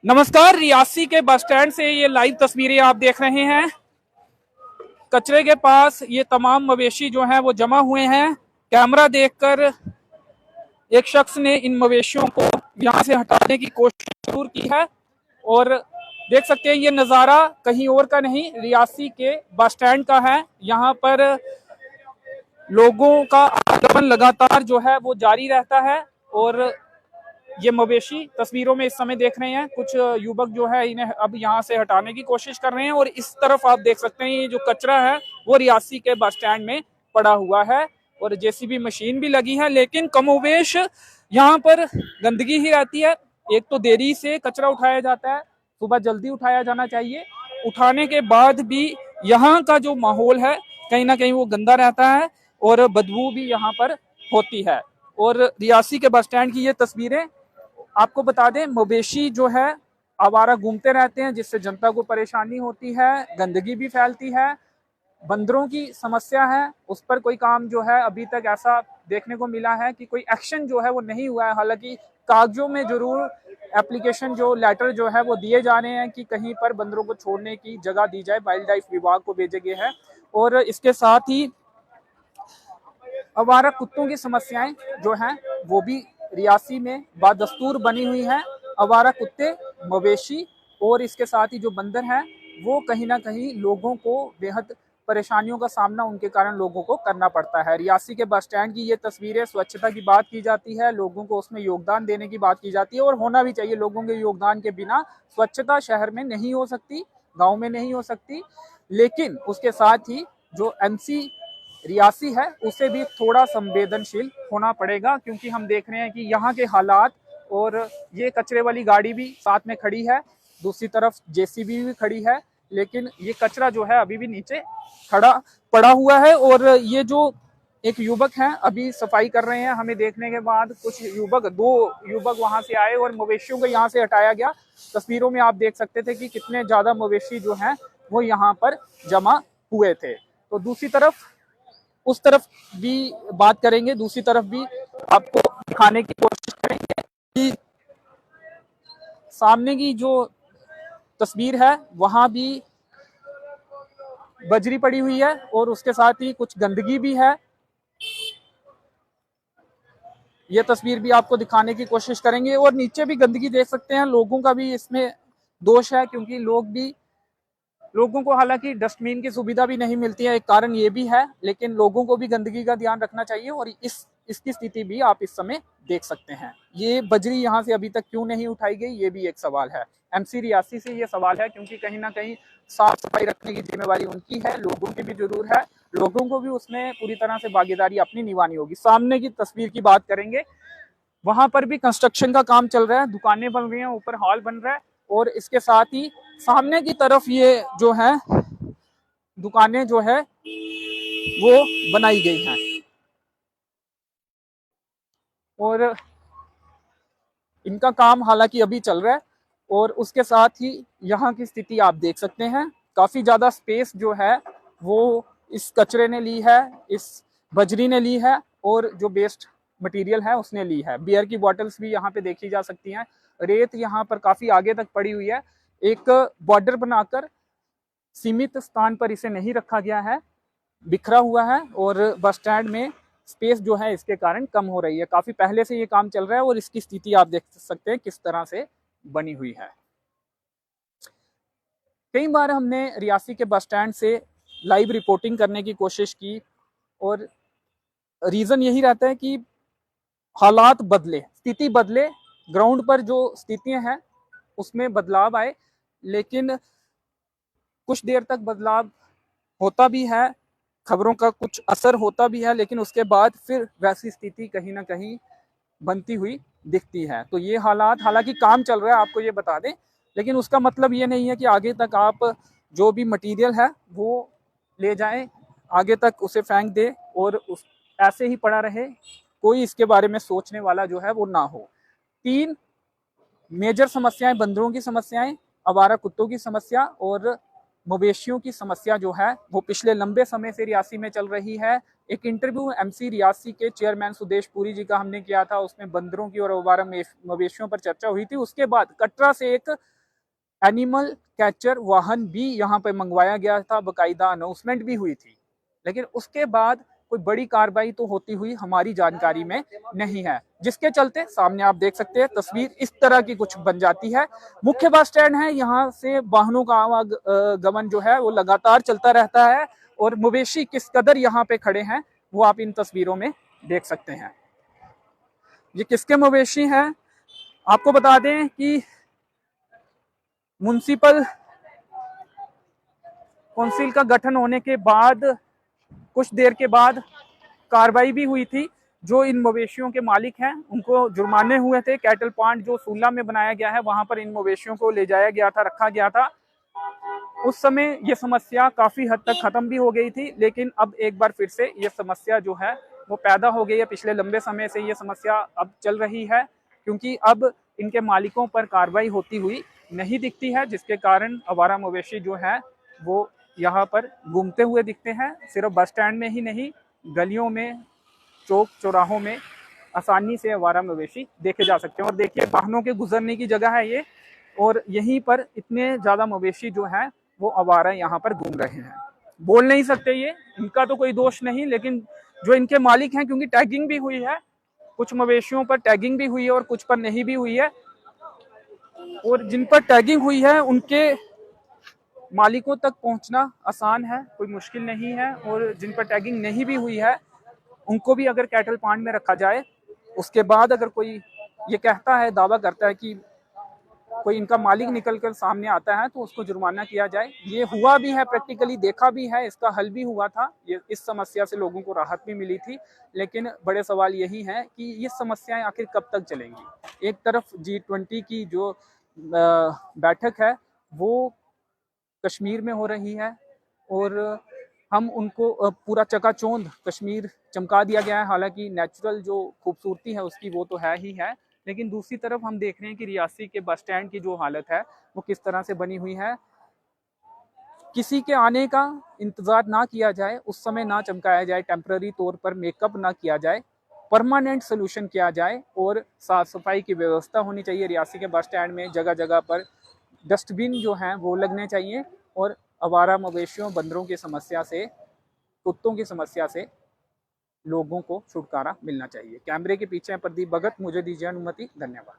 नमस्कार। रियासी के bus stand से ये लाइव तस्वीरें आप देख रहे हैं। कचरे के पास ये तमाम मवेशी जो हैं वो जमा हुए हैं। कैमरा देखकर एक शख्स ने इन मवेशियों को यहाँ से हटाने की कोशिश जरूर की है और देख सकते हैं ये नज़ारा कहीं और का नहीं, रियासी के बस स्टैंड का है। यहाँ पर लोगों का आगमन लगातार जो है वो जारी रहता है और ये मवेशी तस्वीरों में इस समय देख रहे हैं। कुछ युवक जो है इन्हें अब यहाँ से हटाने की कोशिश कर रहे हैं और इस तरफ आप देख सकते हैं ये जो कचरा है वो रियासी के बस स्टैंड में पड़ा हुआ है और जेसीबी मशीन भी लगी है, लेकिन कमोवेश यहाँ पर गंदगी ही रहती है। एक तो देरी से कचरा उठाया जाता है, सुबह जल्दी उठाया जाना चाहिए, उठाने के बाद भी यहाँ का जो माहौल है कहीं ना कहीं वो गंदा रहता है और बदबू भी यहाँ पर होती है। और रियासी के बस स्टैंड की ये तस्वीरें आपको बता दें, मवेशी जो है आवारा घूमते रहते हैं जिससे जनता को परेशानी होती है, गंदगी भी फैलती है, बंदरों की समस्या है, उस पर कोई काम जो है अभी तक ऐसा देखने को मिला है कि कोई एक्शन जो है वो नहीं हुआ है। हालांकि कागजों में जरूर एप्लीकेशन जो लेटर जो है वो दिए जा रहे हैं कि कहीं पर बंदरों को छोड़ने की जगह दी जाए, वाइल्ड लाइफ विभाग को भेजे गए हैं। और इसके साथ ही आवारा कुत्तों की समस्याएं जो हैं वो भी रियासी में बादस्तूर बनी हुई हैं। आवारा कुत्ते, मवेशी और इसके साथ ही जो बंदर हैं वो कहीं ना कहीं लोगों को बेहद परेशानियों का सामना उनके कारण लोगों को करना पड़ता है। रियासी के बस स्टैंड की ये तस्वीरें, स्वच्छता की बात की जाती है, लोगों को उसमें योगदान देने की बात की जाती है और होना भी चाहिए। लोगों के योगदान के बिना स्वच्छता शहर में नहीं हो सकती, गाँव में नहीं हो सकती। लेकिन उसके साथ ही जो एमसी रियासी है उसे भी थोड़ा संवेदनशील होना पड़ेगा, क्योंकि हम देख रहे हैं कि यहाँ के हालात, और ये कचरे वाली गाड़ी भी साथ में खड़ी है, दूसरी तरफ जेसीबी भी खड़ी है, लेकिन ये कचरा जो है अभी भी नीचे खड़ा पड़ा हुआ है। और ये जो एक युवक हैं अभी सफाई कर रहे हैं, हमें देखने के बाद कुछ युवक, दो युवक वहां से आए और मवेशियों को यहाँ से हटाया गया। तस्वीरों में आप देख सकते थे कि कितने ज्यादा मवेशी जो हैं वो यहाँ पर जमा हुए थे। तो दूसरी तरफ, उस तरफ भी बात करेंगे, दूसरी तरफ भी आपको दिखाने की कोशिश करेंगे कि सामने की जो तस्वीर है वहां भी बजरी पड़ी हुई है और उसके साथ ही कुछ गंदगी भी है। ये तस्वीर भी आपको दिखाने की कोशिश करेंगे और नीचे भी गंदगी देख सकते हैं। लोगों का भी इसमें दोष है, क्योंकि लोगों को हालांकि डस्टबिन की सुविधा भी नहीं मिलती है, एक कारण ये भी है, लेकिन लोगों को भी गंदगी का ध्यान रखना चाहिए। और इसकी स्थिति भी आप इस समय देख सकते हैं। ये बजरी यहाँ से अभी तक क्यों नहीं उठाई गई, ये भी एक सवाल है। एमसी रियासी से ये सवाल है, क्योंकि कहीं ना कहीं साफ सफाई रखने की जिम्मेवारी उनकी है, लोगों की भी जरूर है, लोगों को भी उसमें पूरी तरह से भागीदारी अपनी निभानी होगी। सामने की तस्वीर की बात करेंगे, वहां पर भी कंस्ट्रक्शन का काम चल रहा है, दुकानें बन रही हैं, ऊपर हॉल बन रहा है और इसके साथ ही सामने की तरफ ये जो है दुकानें जो है वो बनाई गई हैं और इनका काम हालांकि अभी चल रहा है। और उसके साथ ही यहाँ की स्थिति आप देख सकते हैं, काफी ज्यादा स्पेस जो है वो इस कचरे ने ली है, इस बजरी ने ली है और जो वेस्ट मटेरियल है उसने ली है। बियर की बॉटल्स भी यहाँ पे देखी जा सकती हैं। रेत यहाँ पर काफी आगे तक पड़ी हुई है। एक बॉर्डर बनाकर सीमित स्थान पर इसे नहीं रखा गया है, बिखरा हुआ है और बस स्टैंड में स्पेस जो है इसके कारण कम हो रही है। काफी पहले से ये काम चल रहा है और इसकी स्थिति आप देख सकते हैं किस तरह से बनी हुई है। कई बार हमने रियासी के बस स्टैंड से लाइव रिपोर्टिंग करने की कोशिश की और रीजन यही रहता है कि हालात बदले, स्थिति बदले, ग्राउंड पर जो स्थितियां हैं उसमें बदलाव आए, लेकिन कुछ देर तक बदलाव होता भी है, खबरों का कुछ असर होता भी है, लेकिन उसके बाद फिर वैसी स्थिति कहीं ना कहीं बनती हुई दिखती है। तो ये हालात, हालांकि काम चल रहा है आपको ये बता दें, लेकिन उसका मतलब ये नहीं है कि आगे तक आप जो भी मटेरियल है वो ले जाएं, आगे तक उसे फेंक दे और उस ऐसे ही पड़ा रहे, कोई इसके बारे में सोचने वाला जो है वो ना हो। 3 मेजर समस्याएं, बंदरों की समस्याएं, आवारा कुत्तों की समस्या और मवेशियों की समस्या जो है वो पिछले लंबे समय से रियासी में चल रही है। एक इंटरव्यू एमसी रियासी के चेयरमैन सुदेश पुरी जी का हमने किया था, उसमें बंदरों की और आवारा मवेशियों पर चर्चा हुई थी। उसके बाद कटरा से एक एनिमल कैचर वाहन भी यहाँ पे मंगवाया गया था, बाकायदा अनाउंसमेंट भी हुई थी, लेकिन उसके बाद कोई बड़ी कार्रवाई तो होती हुई हमारी जानकारी में नहीं है, जिसके चलते सामने आप देख सकते हैं तस्वीर इस तरह की कुछ बन जाती है। मुख्य बस स्टैंड है, यहाँ से वाहनों का आवागमन जो है वो लगातार चलता रहता है और मवेशी किस कदर यहाँ पे खड़े हैं वो आप इन तस्वीरों में देख सकते हैं। ये किसके मवेशी हैं आपको बता दें कि म्युनिसिपल काउंसिल का गठन होने के बाद कुछ देर के बाद कार्रवाई भी हुई थी। जो इन मवेशियों के मालिक हैं उनको जुर्माने हुए थे। कैटल पॉइंट जो सूला में बनाया गया है वहां पर इन मवेशियों को ले जाया गया था, रखा गया था। उस समय ये समस्या काफी हद तक खत्म भी हो गई थी, लेकिन अब एक बार फिर से ये समस्या जो है वो पैदा हो गई है। पिछले लंबे समय से ये समस्या अब चल रही है, क्योंकि अब इनके मालिकों पर कार्रवाई होती हुई नहीं दिखती है, जिसके कारण आवारा मवेशी जो है वो यहाँ पर घूमते हुए दिखते हैं। सिर्फ बस स्टैंड में ही नहीं, गलियों में, चौक चौराहों में आसानी से आवारा मवेशी देखे जा सकते हैं। और देखिए वाहनों के गुजरने की जगह है ये, और यहीं पर इतने ज्यादा मवेशी जो हैं वो आवारा यहाँ पर घूम रहे हैं। बोल नहीं सकते, ये इनका तो कोई दोष नहीं, लेकिन जो इनके मालिक हैं, क्योंकि टैगिंग भी हुई है, कुछ मवेशियों पर टैगिंग भी हुई है और कुछ पर नहीं भी हुई है, और जिन पर टैगिंग हुई है उनके मालिकों तक पहुंचना आसान है, कोई मुश्किल नहीं है। और जिन पर टैगिंग नहीं भी हुई है उनको भी अगर कैटल पॉइंट में रखा जाए, उसके बाद अगर कोई ये कहता है, दावा करता है कि कोई इनका मालिक निकल कर सामने आता है तो उसको जुर्माना किया जाए। ये हुआ भी है, प्रैक्टिकली देखा भी है, इसका हल भी हुआ था। ये इस समस्या से लोगों को राहत भी मिली थी, लेकिन बड़े सवाल यही है कि ये समस्याएं आखिर कब तक चलेंगी। एक तरफ G20 की जो बैठक है वो कश्मीर में हो रही है और हम उनको पूरा चकाचौंध कश्मीर चमका दिया गया है। हालांकि नेचुरल जो खूबसूरती है उसकी वो तो है ही है, लेकिन दूसरी तरफ हम देख रहे हैं कि रियासी के बस स्टैंड की जो हालत है वो किस तरह से बनी हुई है। किसी के आने का इंतजार ना किया जाए, उस समय ना चमकाया जाए, टेम्पररी तौर पर मेकअप ना किया जाए, परमानेंट सोल्यूशन किया जाए और साफ सफाई की व्यवस्था होनी चाहिए। रियासी के बस स्टैंड में जगह जगह पर डस्टबिन जो हैं वो लगने चाहिए और आवारा मवेशियों, बंदरों की समस्या से, कुत्तों की समस्या से लोगों को छुटकारा मिलना चाहिए। कैमरे के पीछे प्रदीप भगत, मुझे दीजिए अनुमति, धन्यवाद।